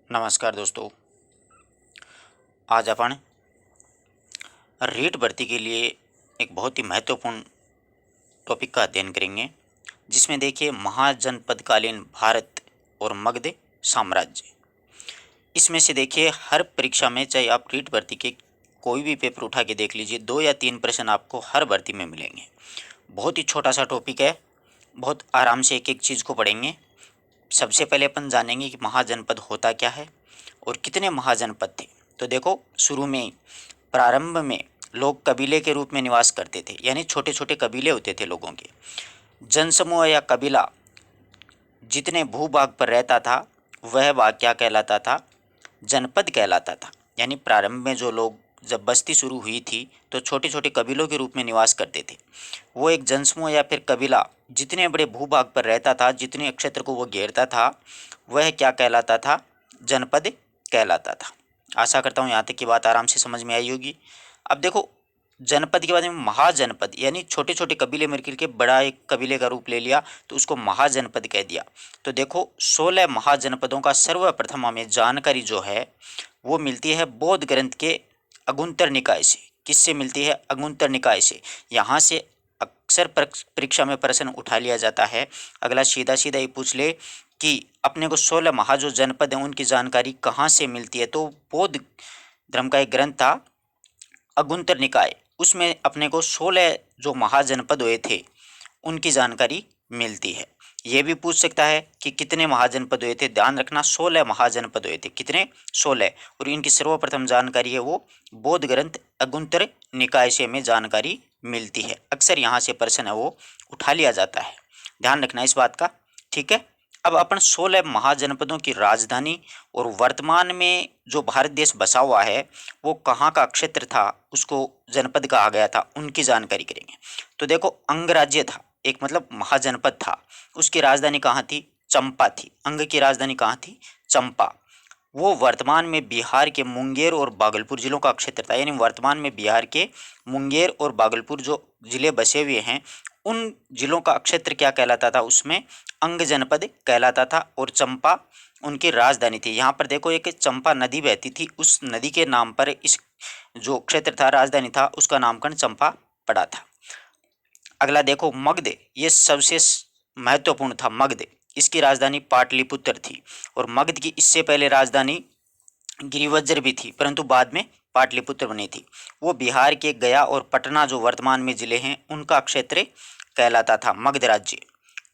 नमस्कार दोस्तों। आज अपन रीट भर्ती के लिए एक बहुत ही महत्वपूर्ण टॉपिक का अध्ययन करेंगे, जिसमें देखिए महाजनपदकालीन भारत और मगध साम्राज्य। इसमें से देखिए हर परीक्षा में, चाहे आप रीट भर्ती के कोई भी पेपर उठा के देख लीजिए, 2 या 3 प्रश्न आपको हर भर्ती में मिलेंगे। बहुत ही छोटा सा टॉपिक है, बहुत आराम से एक एक चीज़ को पढ़ेंगे। सबसे पहले अपन जानेंगे कि महाजनपद होता क्या है और कितने महाजनपद थे। तो देखो, शुरू में प्रारंभ में लोग कबीले के रूप में निवास करते थे, यानी छोटे छोटे कबीले होते थे लोगों के। जनसमूह या कबीला जितने भूभाग पर रहता था वह भाग क्या कहलाता था? जनपद कहलाता था। यानी प्रारंभ में जो लोग, जब बस्ती शुरू हुई थी तो छोटे छोटे कबीलों के रूप में निवास करते थे। वो एक जनसमूह या फिर कबीला जितने बड़े भूभाग पर रहता था, जितने क्षेत्र को वो घेरता था, वह क्या कहलाता था? जनपद कहलाता था। आशा करता हूँ यहाँ तक की बात आराम से समझ में आई होगी। अब देखो, जनपद के बाद में महाजनपद, यानी छोटे छोटे कबीले मिलकर के बड़ा एक कबीले का रूप ले लिया तो उसको महाजनपद कह दिया। तो देखो, 16 महाजनपदों का सर्वप्रथम हमें जानकारी जो है वो मिलती है बौद्ध ग्रंथ के अगुंतर निकाय से। किससे मिलती है? अगुंतर निकाय से। यहाँ से अक्सर परीक्षा में प्रश्न उठा लिया जाता है। अगला सीधा सीधा ही पूछ ले कि अपने को 16 महा जो जनपद हैं उनकी जानकारी कहाँ से मिलती है, तो बौद्ध धर्म का एक ग्रंथ था अगुंतर निकाय, उसमें अपने को 16 जो महाजनपद हुए थे उनकी जानकारी मिलती है। ये भी पूछ सकता है कि कितने महाजनपद हुए थे। ध्यान रखना, 16 महाजनपद हुए थे। कितने? 16। और इनकी सर्वप्रथम जानकारी है वो बौद्ध ग्रंथ अगुंतर निकाय से हमें जानकारी मिलती है। अक्सर यहाँ से प्रश्न है वो उठा लिया जाता है, ध्यान रखना इस बात का। ठीक है। अब अपन 16 महाजनपदों की राजधानी और वर्तमान में जो भारत देश बसा हुआ है वो कहाँ का क्षेत्र था, उसको जनपद कहा गया था, उनकी जानकारी करेंगे। तो देखो, अंगराज्य था एक, मतलब महाजनपद था, उसकी राजधानी कहाँ थी? चंपा थी। अंग की राजधानी कहाँ थी? चंपा। वो वर्तमान में बिहार के मुंगेर और भागलपुर जिलों का क्षेत्र था। यानी वर्तमान में बिहार के मुंगेर और भागलपुर जो जिले बसे हुए हैं उन जिलों का क्षेत्र क्या कहलाता था? उसमें अंग जनपद कहलाता था। और चंपा उनकी राजधानी थी। यहाँ पर देखो, एक चंपा नदी बहती थी, उस नदी के नाम पर इस जो क्षेत्र था, राजधानी था, उसका नामकरण चंपा पड़ा था। अगला देखो, मगध। ये सबसे महत्वपूर्ण था मगध। इसकी राजधानी पाटलिपुत्र थी। और मगध की इससे पहले राजधानी गिरिवज्र भी थी, परंतु बाद में पाटलिपुत्र बनी थी। वो बिहार के गया और पटना जो वर्तमान में जिले हैं उनका क्षेत्र कहलाता था मगध राज्य।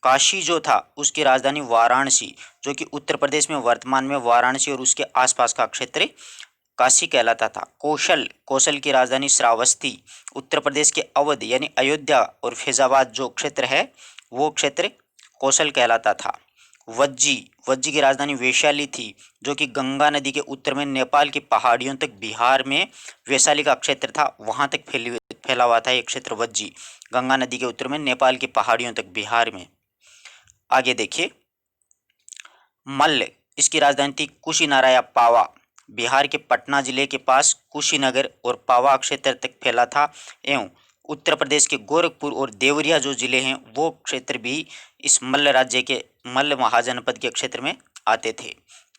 काशी जो था उसकी राजधानी वाराणसी, जो कि उत्तर प्रदेश में वर्तमान में वाराणसी और उसके आसपास का क्षेत्र काशी कहलाता था। कौशल, कौशल की राजधानी श्रावस्ती, उत्तर प्रदेश के अवध यानी अयोध्या और फैजाबाद जो क्षेत्र है वो क्षेत्र कौशल कहलाता था। वज्जी, वज्जी की राजधानी वैशाली थी, जो कि गंगा नदी के उत्तर में नेपाल की पहाड़ियों तक, बिहार में वैशाली का क्षेत्र था वहां तक फैला हुआ था ये क्षेत्र वज्जी, गंगा नदी के उत्तर में नेपाल की पहाड़ियों तक, बिहार में। आगे देखिए, मल्ल, इसकी राजधानी थी कुशीनारा या पावा, बिहार के पटना जिले के पास कुशीनगर और पावा क्षेत्र तक फैला था। एवं उत्तर प्रदेश के गोरखपुर और देवरिया जो जिले हैं वो क्षेत्र भी इस मल्ल राज्य के, मल्ल महाजनपद के क्षेत्र में आते थे।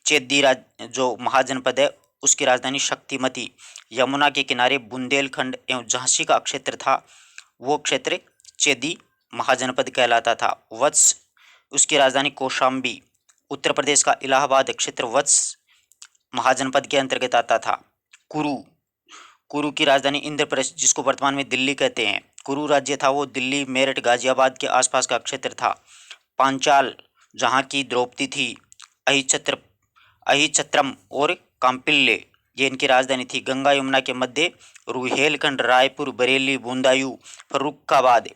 चेदी जो महाजनपद है उसकी राजधानी शक्तिमती, यमुना के किनारे बुंदेलखंड एवं झांसी का क्षेत्र था, वो क्षेत्र चेदी महाजनपद कहलाता था। वत्स, उसकी राजधानी कौशाम्बी, उत्तर प्रदेश का इलाहाबाद क्षेत्र वत्स महाजनपद के अंतर्गत आता था। कुरु, कुरु की राजधानी इंद्रप्रस्थ, जिसको वर्तमान में दिल्ली कहते हैं, कुरु राज्य था वो दिल्ली, मेरठ, गाजियाबाद के आसपास का क्षेत्र था। पांचाल, जहाँ की द्रौपदी थी, अहिछत्र, अहिछत्रम और काम्पिल्य, ये इनकी राजधानी थी। गंगा यमुना के मध्य रुहेलखंड, रायपुर, बरेली, बूंदायू, फर्रुखाबाद,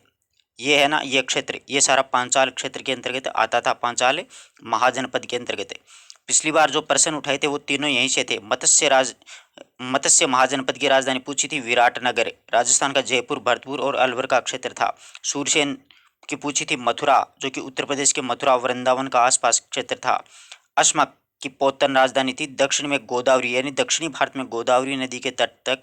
ये है ना ये क्षेत्र, ये सारा पांचाल क्षेत्र के अंतर्गत आता था, पांचाल महाजनपद के अंतर्गत। पिछली बार जो प्रश्न उठाए थे वो तीनों यहीं से थे। मत्स्य महाजनपद की राजधानी पूछी थी विराटनगर, राजस्थान का जयपुर, भरतपुर और अलवर का क्षेत्र था। सूरसेन की पूछी थी मथुरा, जो कि उत्तर प्रदेश के मथुरा वृंदावन का आसपास क्षेत्र था। अश्मक की पोतन राजधानी थी दक्षिण में गोदावरी, यानी दक्षिणी भारत में गोदावरी नदी के तट तक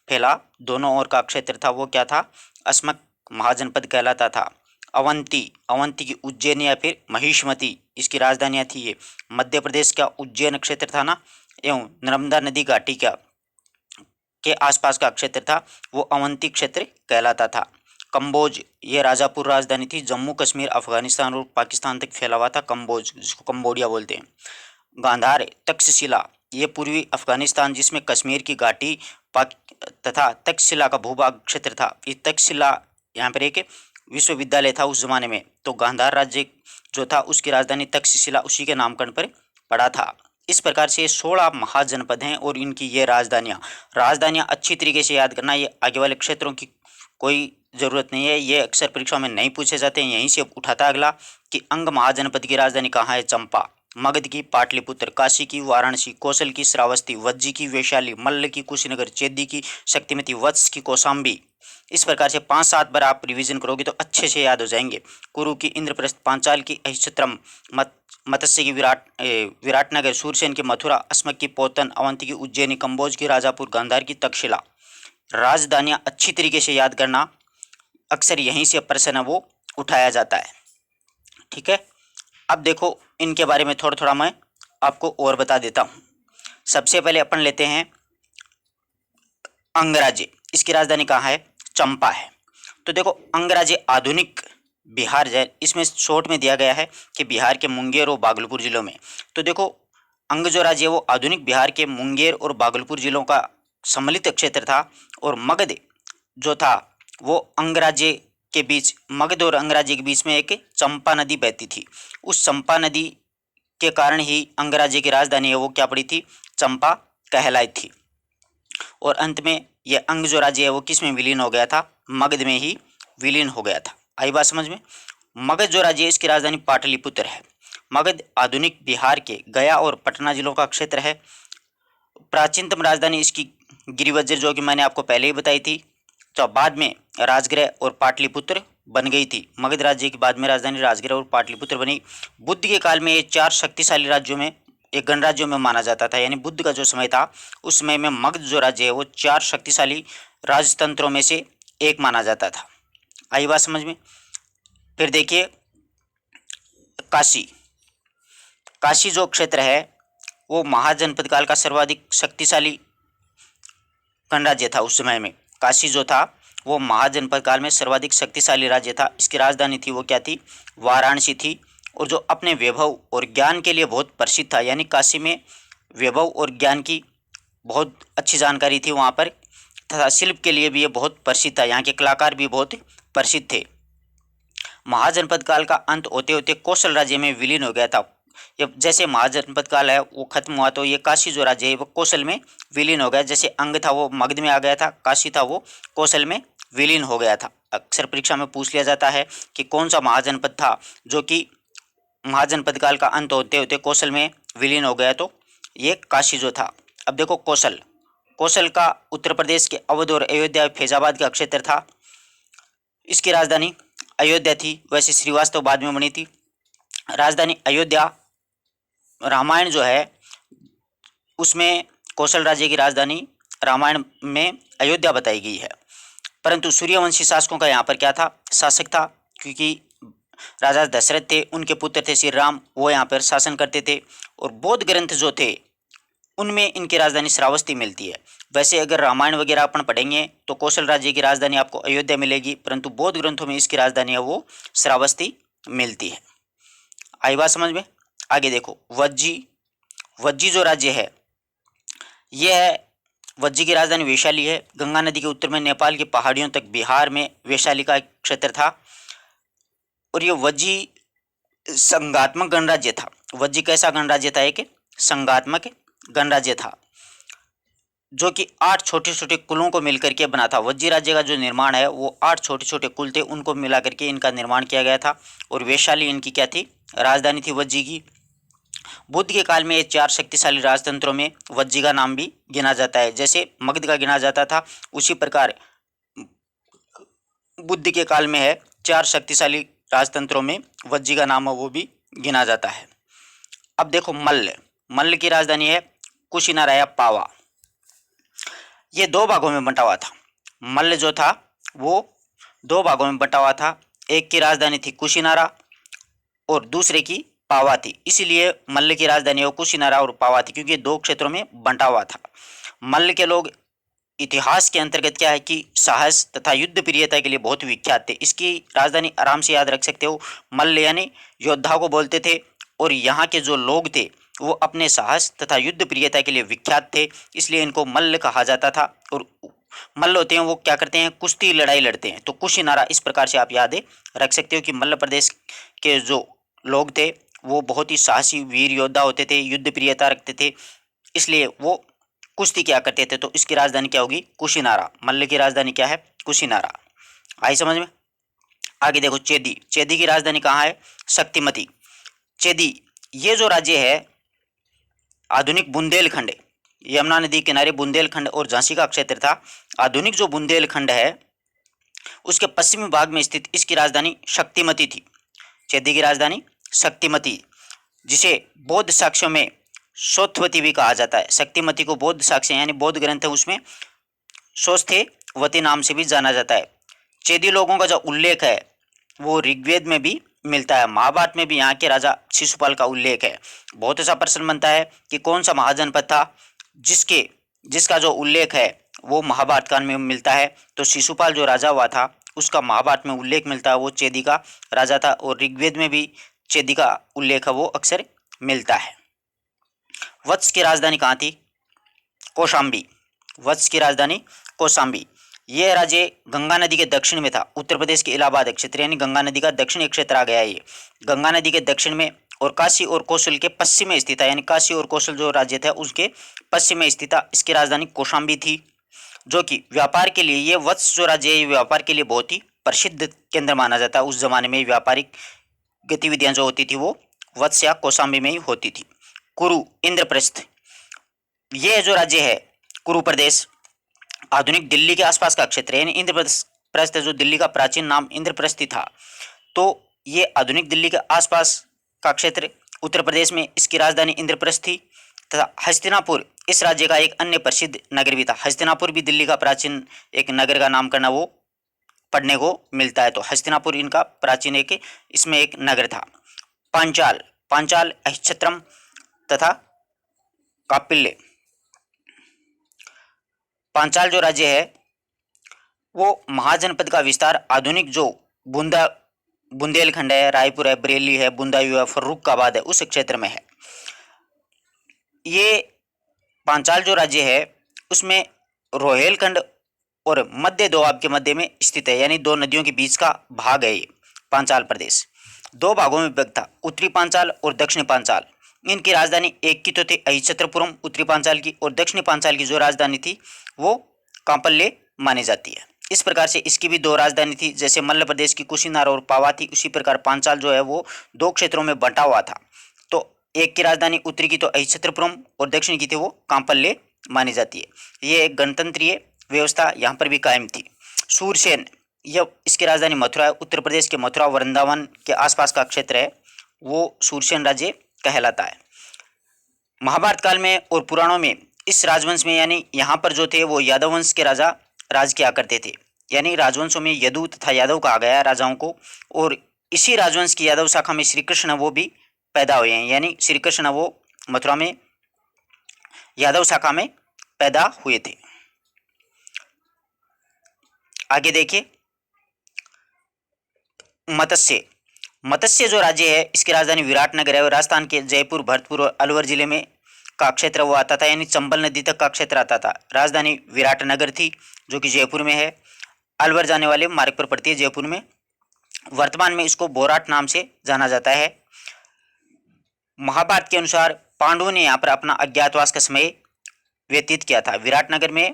फैला दोनों ओर का क्षेत्र था, वो क्या था? अस्मक महाजनपद कहलाता था। अवंती, अवंती की उज्जैन या फिर महिष्मती इसकी राजधानियाँ थी ये। मध्य प्रदेश का उज्जैन क्षेत्र था ना, एवं नर्मदा नदी घाटी के आसपास का क्षेत्र था, वो अवंती क्षेत्र कहलाता था। कंबोज, ये राजापुर राजधानी थी। जम्मू कश्मीर, अफगानिस्तान और पाकिस्तान तक फैला हुआ था कंबोज, जिसको कंबोडिया बोलते हैं। गांधार, तक्षशिला, ये पूर्वी अफगानिस्तान जिसमें कश्मीर की घाटी पाक तथा तक्षशिला का भूभाग क्षेत्र था। ये तक्षशिला यहाँ पर एक विश्वविद्यालय था उस जमाने में, तो गांधार राज्य जो था उसकी राजधानी तक्षशिला उसी के नामकरण पर पड़ा था। इस प्रकार से 16 महाजनपद हैं और इनकी ये राजधानियाँ अच्छी तरीके से याद करना। ये आगे वाले क्षेत्रों की कोई ज़रूरत नहीं है, ये अक्सर परीक्षा में नहीं पूछे जाते हैं। यहीं से उठाता अगला कि अंग महाजनपद की राजधानी कहाँ है? चंपा। मगध की पाटलिपुत्र, काशी की वाराणसी, कौशल की श्रावस्ती, वज्जी की वैशाली, मल्ल की कुशीनगर, चेदी की शक्तिमती, वत्स की कौशाम्बी। इस प्रकार से 5-7 बार आप रिवीजन करोगे तो अच्छे से याद हो जाएंगे। कुरु की इंद्रप्रस्थ, पांचाल की अहिच्छत्रम, मत्स्य की विराटनगर, सूरसेन की मथुरा, अस्मक की पोतन, अवंती की उज्जैनी, कंबोज की राजापुर, गांधार की तक्षशिला। राजधानियाँ अच्छी तरीके से याद करना, अक्सर यहीं से प्रश्न है वो उठाया जाता है। ठीक है, अब देखो इनके बारे में थोड़ा थोड़ा मैं आपको और बता देता हूँ। सबसे पहले अपन लेते हैं अंगराज्य, इसकी राजधानी कहाँ है? चंपा है। तो देखो अंगराज्य आधुनिक बिहार है, इसमें शॉर्ट में दिया गया है कि बिहार के मुंगेर और भागलपुर जिलों में। तो देखो अंग जो राज्य है वो आधुनिक बिहार के मुंगेर और भागलपुर जिलों का सम्मिलित क्षेत्र था। और मगध जो था वो अंगराज्य के बीच, मगध और अंगराज्य के बीच में एक चंपा नदी बहती थी। उस चंपा नदी के कारण ही अंगराज्य की राजधानी है वो क्या पड़ी थी? चंपा कहलाई थी। और अंत में यह अंग जो राज्य है वो किस में विलीन हो गया था? मगध में ही विलीन हो गया था। आई बात समझ में? मगध जो राज्य है इसकी राजधानी पाटलिपुत्र है। मगध आधुनिक बिहार के गया और पटना जिलों का क्षेत्र है। प्राचीनतम राजधानी इसकी गिरिवज्र, जो कि मैंने आपको पहले ही बताई थी, तो बाद में राजगृह और पाटलिपुत्र बन गई थी। मगध राज्य के बाद में राजधानी राजगृह और पाटलिपुत्र बनी। बुद्ध के काल में ये 4 शक्तिशाली राज्यों में, एक गणराज्यों में माना जाता था। यानी बुद्ध का जो समय था उस समय में मगध जो राज्य है वो 4 शक्तिशाली राजतंत्रों में से एक माना जाता था। आई बात समझ में? फिर देखिए काशी, काशी जो क्षेत्र है वो महाजनपद काल का सर्वाधिक शक्तिशाली गणराज्य था उस समय में। काशी जो था वो महाजनपद काल में सर्वाधिक शक्तिशाली राज्य था। इसकी राजधानी थी वो क्या थी? वाराणसी थी। और जो अपने वैभव और ज्ञान के लिए बहुत प्रसिद्ध था, यानी काशी में वैभव और ज्ञान की बहुत अच्छी जानकारी थी वहाँ पर, तथा शिल्प के लिए भी ये बहुत प्रसिद्ध था। यहाँ के कलाकार भी बहुत प्रसिद्ध थे। महाजनपद काल का अंत होते होते कौशल राज्य में विलीन हो गया था। ये जैसे महाजनपद काल है वो खत्म हुआ तो ये काशी जो राज्य है वो कौशल में विलीन हो गया। जैसे अंग था वो मगध में आ गया था, काशी था वो कौशल में विलीन हो गया था। अक्सर परीक्षा में पूछ लिया जाता है कि कौन सा महाजनपद था जो कि महाजनपद काल का अंत होते होते कौशल में विलीन हो गया, तो ये काशी जो था। अब देखो कौशल, कौशल का उत्तर प्रदेश के अवध और अयोध्या फैजाबाद का क्षेत्र था। इसकी राजधानी अयोध्या थी। वैसे श्रीवास्तव बाद में बनी थी। राजधानी अयोध्या, रामायण जो है उसमें कौशल राज्य की राजधानी रामायण में अयोध्या बताई गई है। परंतु सूर्यवंशी शासकों का यहाँ पर क्या था? शासक था, क्योंकि राजा दशरथ थे, उनके पुत्र थे श्री राम, वो यहाँ पर शासन करते थे। और बौद्ध ग्रंथ जो थे उनमें इनकी राजधानी श्रावस्ती मिलती है। वैसे अगर रामायण वगैरह अपन पढ़ेंगे तो कौशल राज्य की राजधानी आपको अयोध्या मिलेगी, परंतु बौद्ध ग्रंथों में इसकी राजधानी है वो श्रावस्ती मिलती है। आई बात समझ में? आगे देखो वज्जी, वज्जी जो राज्य है यह है, वज्जी की राजधानी वैशाली है। गंगा नदी के उत्तर में नेपाल की पहाड़ियों तक बिहार में वैशाली का एक क्षेत्र था। और ये वज्जी संघात्मक गणराज्य था। वज्जी कैसा गणराज्य था? एक संघात्मक गणराज्य था जो कि 8 छोटे छोटे कुलों को मिलकर के बना था। वज्जी राज्य का जो निर्माण है वो 8 छोटे छोटे कुल थे, उनको मिला करके इनका निर्माण किया गया था। और वैशाली इनकी क्या थी? राजधानी थी वज्जी की। बुद्ध के काल में ये 4 शक्तिशाली राजतंत्रों में वज्जी का नाम भी गिना जाता है। जैसे मगध का गिना जाता था उसी प्रकार बुद्ध के काल में है 4 शक्तिशाली राजतंत्रों में वज्जी का नाम है वो भी गिना जाता है। अब देखो मल्ल, मल्ल की राजधानी है कुशीनाराया पावा। ये 2 भागों में बंटा हुआ था। मल्ल जो था वो 2 भागों में बंटा हुआ था। एक की राजधानी थी कुशीनारा और दूसरे की पावा थी। इसीलिए मल्ल की राजधानी वो कुशीनारा और पावा थी, क्योंकि दो क्षेत्रों में बंटा हुआ था। मल्ल के लोग इतिहास के अंतर्गत क्या है कि साहस तथा युद्ध प्रियता के लिए बहुत विख्यात थे। इसकी राजधानी आराम से याद रख सकते हो, मल्ल यानी योद्धा को बोलते थे। और यहाँ के जो लोग थे वो अपने साहस तथा युद्ध प्रियता के लिए विख्यात थे, इसलिए इनको मल्ल कहा जाता था। और मल्ल होते हैं वो क्या करते हैं, कुश्ती लड़ाई लड़ते हैं। तो कुशीनारा इस प्रकार से आप याद रख सकते हो कि मल्ल प्रदेश के जो लोग थे वो बहुत ही साहसी वीर योद्धा होते थे, युद्ध प्रियता रखते थे, इसलिए वो कुश्ती क्या करते थे। तो इसकी राजधानी क्या होगी, कुशीनारा। मल्ल की राजधानी क्या है, कुशीनारा। आई समझ में। आगे देखो, चेदी। चेदी की राजधानी कहाँ है, शक्तिमती। चेदी ये जो राज्य है आधुनिक बुंदेलखंड, यमुना नदी किनारे बुंदेलखंड और झांसी का क्षेत्र था। आधुनिक जो बुंदेलखंड है उसके पश्चिमी भाग में स्थित इसकी राजधानी शक्तिमती थी। चेदी की राजधानी शक्तिमती, जिसे बौद्ध साक्ष्यों में शोथवती भी कहा जाता है। शक्तिमती को बौद्ध साक्ष्य यानी बौद्ध ग्रंथ है उसमें शोस्थेवती नाम से भी जाना जाता है। चेदी लोगों का जो उल्लेख है वो ऋग्वेद में भी मिलता है, महाभारत में भी यहाँ के राजा शिशुपाल का उल्लेख है। बहुत ऐसा प्रश्न बनता है कि कौन सा महाजनपद था जिसका जो उल्लेख है वो महाभारत काल में मिलता है। तो शिशुपाल जो राजा हुआ था उसका महाभारत में उल्लेख मिलता है, वो चेदी का राजा था। और ऋग्वेद में भी चेदी का उल्लेख है वो अक्सर मिलता है। वत्स की राजधानी कहाँ थी, कौशाम्बी। वत्स की राजधानी कौशाम्बी। यह राज्य गंगा नदी के दक्षिण में था, उत्तर प्रदेश के इलाहाबाद क्षेत्र यानी गंगा नदी का दक्षिणी क्षेत्र आ गया है ये। गंगा नदी के दक्षिण में और काशी और कौशल के पश्चिम में स्थित है, यानी काशी और कौशल जो राज्य था उसके पश्चिम में स्थित था। इसकी राजधानी कौशाम्बी थी, जो कि व्यापार के लिए, ये वत्स जो राज्य है व्यापार के लिए बहुत ही प्रसिद्ध केंद्र माना जाता है। उस जमाने में व्यापारिक गतिविधियां जो होती थी वो वत्स या कौशाम्बी में ही होती थी। कुरु, इंद्रप्रस्थ, ये जो राज्य है कुरु प्रदेश आधुनिक दिल्ली के आसपास का क्षेत्र है, यानी इंद्रप्रस्थ जो दिल्ली का प्राचीन नाम इंद्रप्रस्थी था, तो ये आधुनिक दिल्ली के आसपास का क्षेत्र उत्तर प्रदेश में, इसकी राजधानी इंद्रप्रस्थ थी। तथा हस्तिनापुर इस राज्य का एक अन्य प्रसिद्ध नगर भी था। हस्तिनापुर भी दिल्ली का प्राचीन एक नगर का नाम करना वो पढ़ने को मिलता है। तो हस्तिनापुर इनका प्राचीन एक इसमें एक नगर था। पांचाल, पांचाल अहिच्छत्रम तथा कापिल्य। पांचाल जो राज्य है वो महाजनपद का विस्तार आधुनिक जो बुंदेलखंड है, रायपुर है, बरेली है, बुंदायू है, फर्रुखाबाद है, उस क्षेत्र में है। ये पांचाल जो राज्य है उसमें रोहेलखंड और मध्य दोआब के मध्य में स्थित है, यानी दो नदियों के बीच का भाग है ये पांचाल प्रदेश। दो भागों में विभक्त था, उत्तरी पांचाल और दक्षिणी पांचाल। इनकी राजधानी एक की तो थी अहिच्छत्रपुरम उत्तरी पांचाल की, और दक्षिणी पांचाल की जो राजधानी थी वो कांपल्य मानी जाती है। इस प्रकार से इसकी भी दो राजधानी थी, जैसे मल्ल प्रदेश की कुशीनारा और पावा थी, उसी प्रकार पांचाल जो है वो दो क्षेत्रों में बंटा हुआ था। तो एक की राजधानी उत्तरी की तो अहिच्छत्रपुरम और दक्षिण की थी वो कांपल्य मानी जाती है। ये एक गणतंत्रीय व्यवस्था यहाँ पर भी कायम थी। सूरसेन, यह इसकी राजधानी मथुरा है, उत्तर प्रदेश के मथुरा वृंदावन के आसपास का क्षेत्र है, वो सूरसेन राज्य कहलाता है। महाभारत काल में और पुराणों में इस राजवंश में, यानी यहाँ पर जो थे वो यादव वंश के राजा राज किया करते थे, यानी राजवंशों में यदु तथा यादव कहा गया है राजाओं को। और इसी राजवंश की यादव शाखा में श्री कृष्ण वो भी पैदा हुए हैं, यानी श्री कृष्ण वो मथुरा में यादव शाखा में पैदा हुए थे। आगे देखिए, मत्स्य। मत्स्य जो राज्य है इसकी राजधानी विराटनगर है, और राजस्थान के जयपुर, भरतपुर और अलवर जिले में का क्षेत्र वो आता था, यानी चंबल नदी तक का क्षेत्र आता था। राजधानी विराटनगर थी जो कि जयपुर में है, अलवर जाने वाले मार्ग पर पड़ती है जयपुर में। वर्तमान में इसको बोराट नाम से जाना जाता है। महाभारत के अनुसार पांडवों ने यहाँ पर अपना अज्ञातवास का समय व्यतीत किया था। विराटनगर में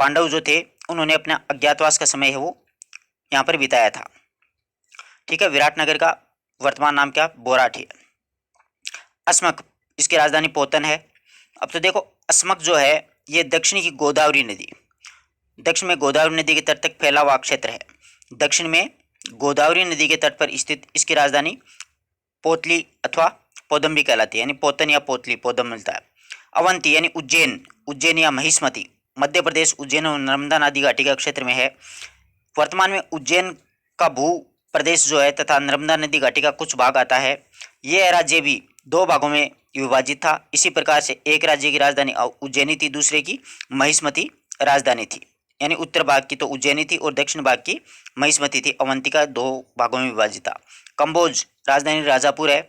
पांडव जो थे उन्होंने अपना अज्ञातवास का समय है वो यहाँ पर बिताया था। ठीक है, विराटनगर का वर्तमान नाम क्या, बोराट है। अस्मक, इसकी राजधानी पोतन है। अब तो देखो, अस्मक जो है ये दक्षिणी की गोदावरी नदी, दक्षिण में गोदावरी नदी के तट तक फैला हुआ क्षेत्र है। दक्षिण में गोदावरी नदी के तट पर स्थित इसकी राजधानी पोतली अथवा पौदम भी कहलाती है, यानी पोतन या पोतली, पौदम मिलता है। अवंती यानी उज्जैन, उज्जैन या महिष्मती मध्य प्रदेश, उज्जैन और नर्मदा नदी घाटी का क्षेत्र में है। वर्तमान में उज्जैन का भू प्रदेश जो है तथा नर्मदा नदी घाटी का कुछ भाग आता है। यह राज्य भी दो भागों में विभाजित था। इसी प्रकार से एक राज्य की राजधानी उज्जैनी थी, दूसरे की महिष्मती राजधानी थी। यानी उत्तर भाग की तो उज्जैनी थी और दक्षिण भाग की महिष्मती थी। अवंतिका दो भागों में विभाजित था। कंबोज राजधानी राजापुर है।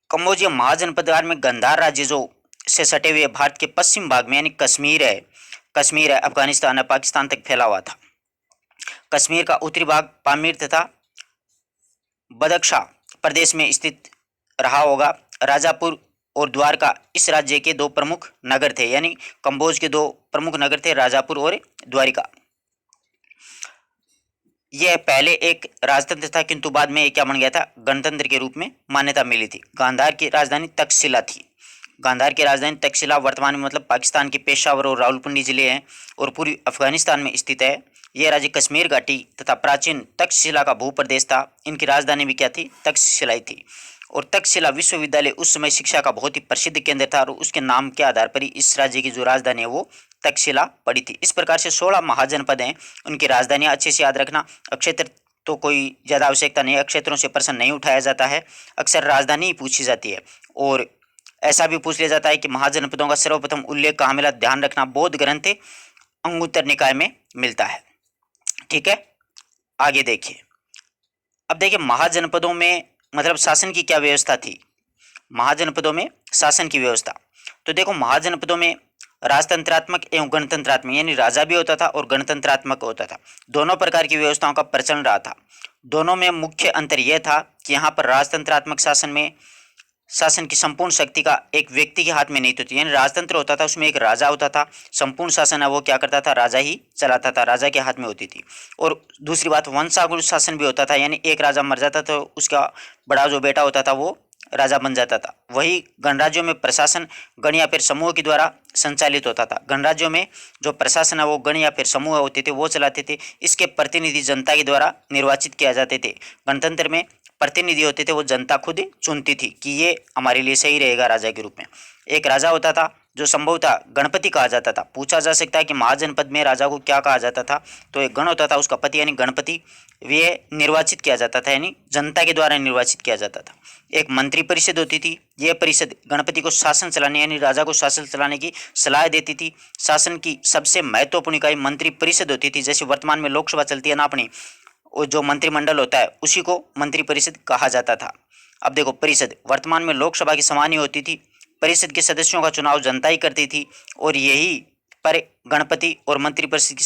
कंबोज ये महाजनपद में गंधार राज्य जो से सटे हुए भारत के पश्चिम भाग में, यानी कश्मीर है, अफगानिस्तान है, पाकिस्तान तक फैला हुआ था। कश्मीर का उत्तरी भाग पामीर तथा बदख्शा प्रदेश में स्थित रहा होगा। राजापुर और द्वारका इस राज्य के दो प्रमुख नगर थे। यानी कंबोज के दो प्रमुख नगर थे, राजापुर और द्वारिका। यह पहले एक राजतंत्र था, किंतु बाद में यह क्या बन गया था, गणतंत्र के रूप में मान्यता मिली थी। गांधार की राजधानी तक्षशिला थी। गांधार की राजधानी तक्षशिला वर्तमान में मतलब पाकिस्तान के पेशावर और रावलपिंडी जिले हैं और पूर्वी अफगानिस्तान में स्थित है। यह राज्य कश्मीर घाटी तथा प्राचीन तक्षशिला का भूप्रदेश था। इनकी राजधानी भी क्या थी, तक्षशिला ही थी। और तक्षशिला विश्वविद्यालय उस समय शिक्षा का बहुत ही प्रसिद्ध केंद्र था और उसके नाम के आधार पर ही इस राज्य की जो राजधानी है वो तक्षशिला पड़ी थी। इस प्रकार से 16 महाजनपद हैं, उनकी राजधानियां अच्छे से याद रखना। क्षेत्र तो कोई ज़्यादा आवश्यकता नहीं है, क्षेत्रों से प्रश्न नहीं उठाया जाता है, अक्सर राजधानी ही पूछी जाती है। और ऐसा भी पूछ लिया जाता है कि महाजनपदों का सर्वप्रथम उल्लेख कहाँ मिला, ध्यान रखना, बौद्ध ग्रंथ अंगुत्तर निकाय में मिलता है। ठीक है, आगे देखिए। अब देखिए महाजनपदों में मतलब शासन की क्या व्यवस्था थी। महाजनपदों में शासन की व्यवस्था, तो देखो महाजनपदों में राजतंत्रात्मक एवं गणतंत्रात्मक यानी राजा भी होता था और गणतंत्रात्मक होता था। दोनों प्रकार की व्यवस्थाओं का प्रचलन रहा था। दोनों में मुख्य अंतर यह था कि यहाँ पर राजतंत्रात्मक शासन में शासन की संपूर्ण शक्ति का एक व्यक्ति के हाथ में नहीं होती। यानी राजतंत्र होता था, उसमें एक राजा होता था, संपूर्ण शासन है वो क्या करता था, राजा ही चलाता था, राजा के हाथ में होती थी। और दूसरी बात वंशानुशासन शासन भी होता था, यानी एक राजा मर जाता तो उसका बड़ा जो बेटा होता था वो राजा बन जाता था। वही गणराज्यों में प्रशासन गण या फिर समूह के द्वारा संचालित होता था। गणराज्यों में जो प्रशासन है वो गण या फिर समूह होते थे वो चलाते थे। इसके प्रतिनिधि जनता के द्वारा निर्वाचित किया जाते थे। गणतंत्र में प्रतिनिधि होते थे वो जनता खुद चुनती थी कि ये हमारे लिए सही रहेगा राजा के रूप में। एक राजा होता था जो संभवतः गणपति कहा जाता था। पूछा जा सकता है कि महाजनपद में राजा को क्या कहा जाता था, तो एक गण होता था, उसका पति यानी गणपति, वे निर्वाचित किया जाता था, यानी जनता के द्वारा निर्वाचित किया जाता था। एक मंत्री परिषद होती थी। यह परिषद गणपति को शासन चलाने यानी राजा को शासन चलाने की सलाह देती थी। शासन की सबसे महत्वपूर्ण इकाई मंत्री परिषद होती थी। जैसे वर्तमान में लोकसभा चलती है ना अपनी, और जो मंत्रिमंडल होता है उसी को मंत्री परिषद कहा जाता था। अब देखो परिषद वर्तमान में लोकसभा की समान ही होती थी। परिषद के सदस्यों का चुनाव जनता ही करती थी और यही पर गणपति और मंत्री परिषद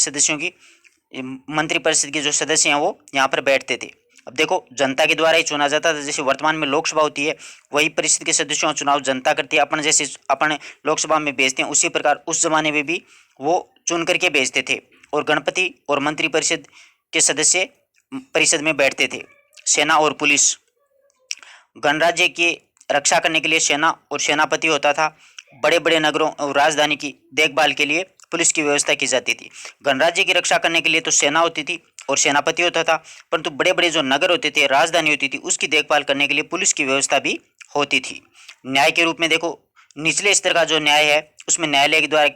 के जो सदस्य हैं वो यहाँ पर बैठते थे। अब देखो जनता के द्वारा ही चुना जाता था। जैसे वर्तमान में लोकसभा होती है, वही परिषद के सदस्यों का चुनाव जनता करती है। अपन जैसे अपन लोकसभा में भेजते हैं, उसी प्रकार उस जमाने में भी वो चुन करके भेजते थे और गणपति और मंत्री परिषद के सदस्य परिषद में बैठते थे। सेना और पुलिस, गणराज्य की रक्षा करने के लिए सेना और सेनापति होता था। बड़े बड़े नगरों और राजधानी की देखभाल के लिए पुलिस की व्यवस्था की जाती थी। गणराज्य की रक्षा करने के लिए तो सेना होती थी और सेनापति होता था, परंतु बड़े बड़े जो नगर होते थे, राजधानी होती थी, उसकी देखभाल करने के लिए पुलिस की व्यवस्था भी होती थी। न्याय के रूप में देखो निचले स्तर का जो न्याय है उसमें न्यायालय के द्वारा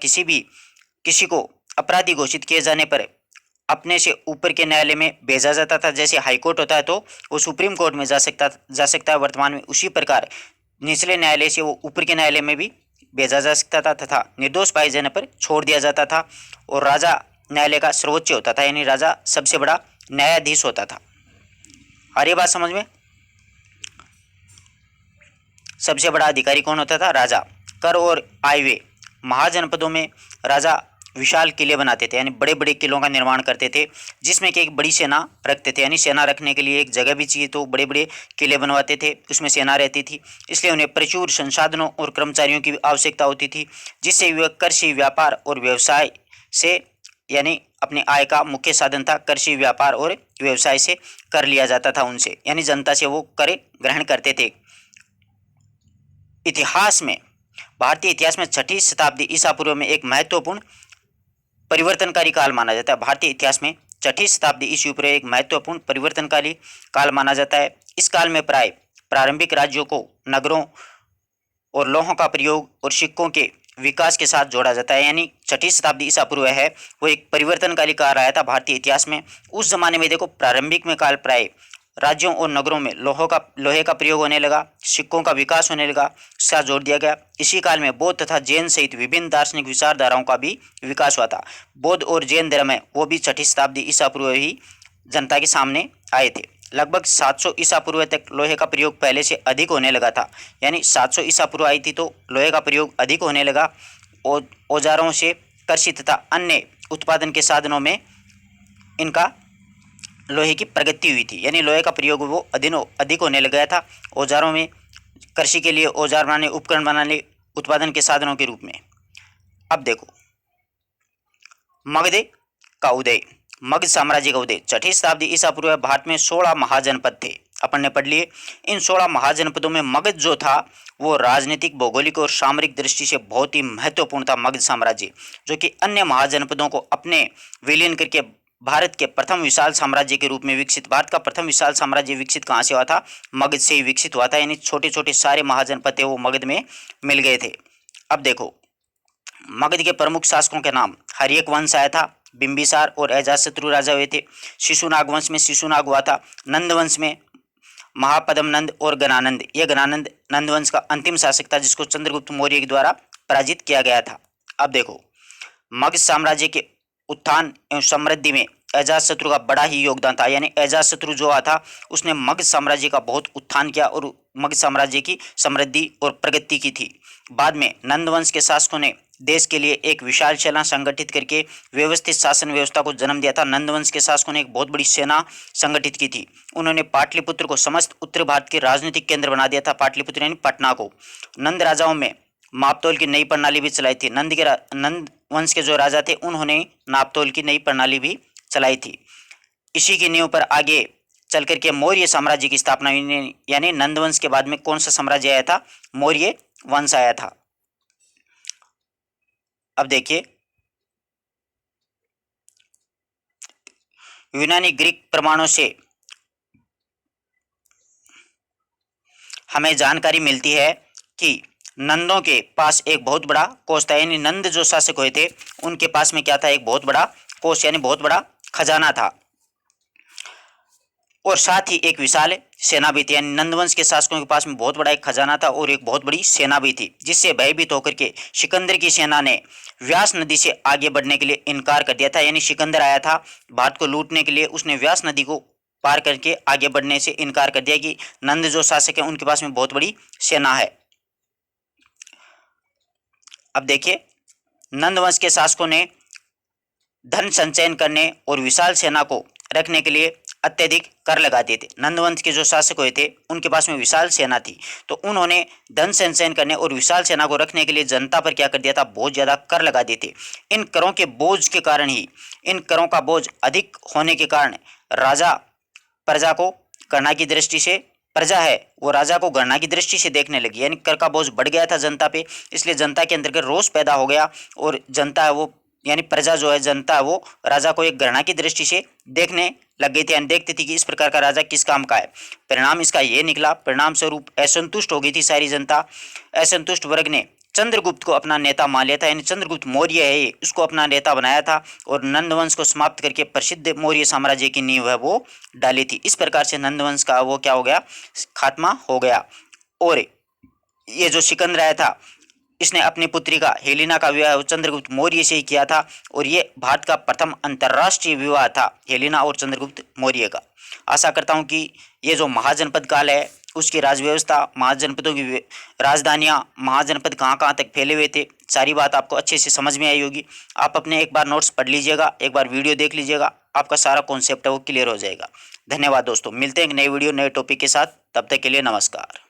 किसी को अपराधी घोषित किए जाने पर अपने से ऊपर के न्यायालय में भेजा जाता था। जैसे हाईकोर्ट होता है तो वो सुप्रीम कोर्ट में जा सकता है वर्तमान में, उसी प्रकार निचले न्यायालय से वो ऊपर के न्यायालय में भी भेजा जा सकता था तथा निर्दोष पाए जाने पर छोड़ दिया जाता था। और राजा न्यायालय का सर्वोच्च होता था, यानी राजा सबसे बड़ा न्यायाधीश होता था। आ रही बात समझ में? सबसे बड़ा अधिकारी कौन होता था? राजा। कर और आयव्यय, महाजनपदों में राजा विशाल किले बनाते थे, यानी बड़े बड़े किलों का निर्माण करते थे, जिसमें कि एक बड़ी सेना रखते थे। यानी सेना रखने के लिए एक जगह भी चाहिए, तो बड़े बड़े किले बनवाते थे, उसमें सेना रहती थी। इसलिए उन्हें प्रचुर संसाधनों और कर्मचारियों की आवश्यकता होती थी, जिससे वे कृषि, व्यापार और व्यवसाय से, यानी अपने आय का मुख्य साधन था कृषि, व्यापार और व्यवसाय से कर लिया जाता था उनसे, यानी जनता से वो कर ग्रहण करते थे। इतिहास में, भारतीय इतिहास में 6वीं शताब्दी ईसा पूर्व में एक महत्वपूर्ण परिवर्तनकारी काल माना जाता है। भारतीय इतिहास में 6वीं शताब्दी ईसा पूर्व एक महत्वपूर्ण परिवर्तनकारी काल माना जाता है। इस काल में प्राय प्रारंभिक राज्यों को नगरों और लोहों का प्रयोग और सिक्कों के विकास के साथ जोड़ा जाता है। यानी छठी शताब्दी ईसा पूर्व है वो एक परिवर्तनकारी काल आया था भारतीय इतिहास में। उस जमाने में देखो प्रारंभिक में काल प्राय राज्यों और नगरों में लोहे का प्रयोग होने लगा, सिक्कों का विकास होने लगा, इसका जोर दिया गया। इसी काल में बौद्ध तथा जैन सहित विभिन्न दार्शनिक विचारधाराओं का भी विकास हुआ था। बौद्ध और जैन धर्म है वो भी छठी शताब्दी ईसा पूर्व ही जनता के सामने आए थे। लगभग 700 ईसा पूर्व तक लोहे का प्रयोग पहले से अधिक होने लगा था, यानी 700 ईसा पूर्व आई थी तो लोहे का प्रयोग अधिक होने लगा। औजारों से कृषि तथा अन्य उत्पादन के साधनों में इनका लोहे की प्रगति हुई थी, यानी लोहे का प्रयोग वो अधिक होने लग गया था औजारों में, कृषि के लिए औजार बनाने, उपकरण बनाने, उत्पादन के साधनों के रूप में। अब देखो मगध का उदय, मगध साम्राज्य का उदय। छठी शताब्दी ईसा पूर्व भारत में 16 महाजनपद थे, अपन ने पढ़ लिए। इन 16 महाजनपदों में मगध जो था वो राजनीतिक, भौगोलिक और सामरिक दृष्टि से बहुत ही महत्वपूर्ण था। मगध साम्राज्य जो कि अन्य महाजनपदों को अपने विलीन करके भारत के प्रथम विशाल साम्राज्य के रूप में विकसित, भारत का प्रथम विशाल साम्राज्य विकसित कहाँ से हुआ था? मगध से ही विकसित हुआ था, यानी छोटे छोटे सारे महाजनपद थे वो मगध में मिल गए थे। अब देखो मगध के प्रमुख शासकों के नाम, हर्यक वंश आया था, बिंबिसार और अजातशत्रु राजा हुए थे। शिशुनाग वंश में शिशुनाग हुआ था। नंद वंश में महापद्म नंद और गणानंद, यह गणानंद नंद वंश का अंतिम शासक था जिसको चंद्रगुप्त मौर्य के द्वारा पराजित किया गया था। अब देखो मगध साम्राज्य के उत्थान एवं समृद्धि में अजातशत्रु का बड़ा ही योगदान था, यानी अजातशत्रु जो था उसने मगध साम्राज्य का बहुत उत्थान किया और मगध साम्राज्य की समृद्धि और प्रगति की थी। बाद में नंद वंश के शासकों ने देश के लिए एक विशाल सेना संगठित करके व्यवस्थित शासन व्यवस्था को जन्म दिया था। नंद वंश के शासकों ने एक बहुत बड़ी सेना संगठित की थी। उन्होंने पाटलिपुत्र को समस्त उत्तर भारत के राजनीतिक केंद्र बना दिया था, पाटलिपुत्र यानी पटना को। नंद राजाओं में मापतोल की नई प्रणाली भी चलाई थी। नंद वंश के जो राजा थे उन्होंने नापतोल की नई प्रणाली भी चलाई थी। इसी की नींव पर आगे चल करके मौर्य साम्राज्य की स्थापना हुई, यानी नंद वंश के बाद में कौन सा साम्राज्य आया था? मौर्य वंश आया था। अब देखिए यूनानी ग्रीक प्रमाणों से हमें जानकारी मिलती है कि नंदों के पास एक बहुत बड़ा कोष था, यानी नंद जो शासक हुए थे उनके पास में क्या था? एक बहुत बड़ा कोष, यानी बहुत बड़ा खजाना था और साथ ही एक विशाल सेना भी थी। यानी नंदवंश के शासकों के पास में बहुत बड़ा एक खजाना था और एक बहुत बड़ी सेना भी थी, जिससे भयभीत होकर के सिकंदर की सेना ने व्यास नदी से आगे बढ़ने के लिए इनकार कर दिया था। यानी सिकंदर आया था भारत को लूटने के लिए, उसने व्यास नदी को पार करके आगे बढ़ने से इनकार कर दिया कि नंद जो शासक है उनके पास में बहुत बड़ी सेना है। अब देखिए नंदवंश के शासकों ने धन संचयन करने और विशाल सेना को रखने के लिए अत्यधिक कर लगा दिए थे। नंदवंश के जो शासक हुए थे उनके पास में विशाल सेना थी, तो उन्होंने धन संचयन करने और विशाल सेना को रखने के लिए जनता पर क्या कर दिया था? बहुत ज़्यादा कर लगा दिए थे। इन करों के बोझ के कारण ही, इन करों का बोझ अधिक होने के कारण राजा प्रजा को गणना की दृष्टि से, प्रजा है वो राजा को गणना की दृष्टि से देखने लगी, यानी कर का बोझ बढ़ गया था जनता पे। इसलिए जनता के अंदर रोष पैदा हो गया और जनता है वो, यानी प्रजा जो है, जनता है वो राजा को एक गणना की दृष्टि से देखने लग गई थी, यानी देखती थी कि इस प्रकार का राजा किस काम का है। परिणाम इसका ये निकला, परिणाम स्वरूप असंतुष्ट हो गई थी सारी जनता। असंतुष्ट वर्ग ने चंद्रगुप्त को अपना नेता मान लिया था, यानी चंद्रगुप्त मौर्य है ये, उसको अपना नेता बनाया था और नंदवंश को समाप्त करके प्रसिद्ध मौर्य साम्राज्य की नींव है वो डाली थी। इस प्रकार से नंदवंश का वो क्या हो गया? खात्मा हो गया। और ये जो सिकंदर आया था इसने अपनी पुत्री का, हेलिना का विवाह चंद्रगुप्त मौर्य से ही किया था और ये भारत का प्रथम अंतर्राष्ट्रीय विवाह था हेलिना और चंद्रगुप्त मौर्य का। आशा करता हूँ कि ये जो महाजनपद काल है उसकी राजव्यवस्था, महाजनपदों की राजधानियाँ, महाजनपद कहाँ कहाँ तक फैले हुए थे, सारी बात आपको अच्छे से समझ में आई होगी। आप अपने एक बार नोट्स पढ़ लीजिएगा, एक बार वीडियो देख लीजिएगा, आपका सारा कॉन्सेप्ट है वो क्लियर हो जाएगा। धन्यवाद दोस्तों, मिलते हैं एक नई वीडियो नए टॉपिक के साथ, तब तक के लिए नमस्कार।